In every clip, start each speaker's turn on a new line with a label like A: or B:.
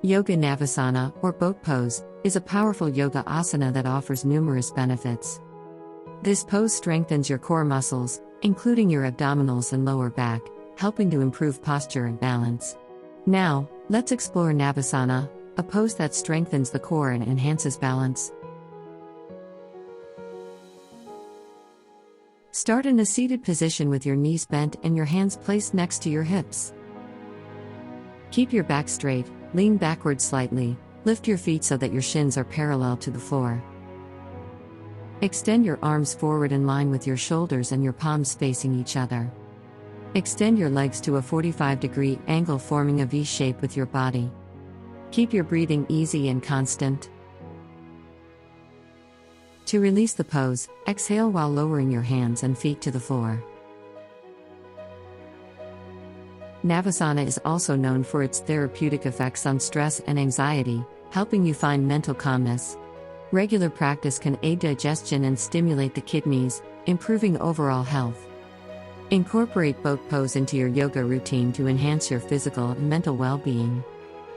A: Yoga Navasana, or boat pose, is a powerful yoga asana that offers numerous benefits. This pose strengthens your core muscles, including your abdominals and lower back, helping to improve posture and balance. Now, let's explore Navasana, a pose that strengthens the core and enhances balance. Start in a seated position with your knees bent and your hands placed next to your hips. Keep your back straight, lean backward slightly, lift your feet so that your shins are parallel to the floor. Extend your arms forward in line with your shoulders and your palms facing each other. Extend your legs to a 45-degree angle, forming a V shape with your body. Keep your breathing easy and constant. To release the pose, exhale while lowering your hands and feet to the floor. Navasana is also known for its therapeutic effects on stress and anxiety, helping you find mental calmness. Regular practice can aid digestion and stimulate the kidneys, improving overall health. Incorporate boat pose into your yoga routine to enhance your physical and mental well-being.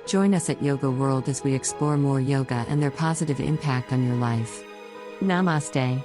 A: Join us at Yoga World as we explore more yoga and their positive impact on your life. Namaste.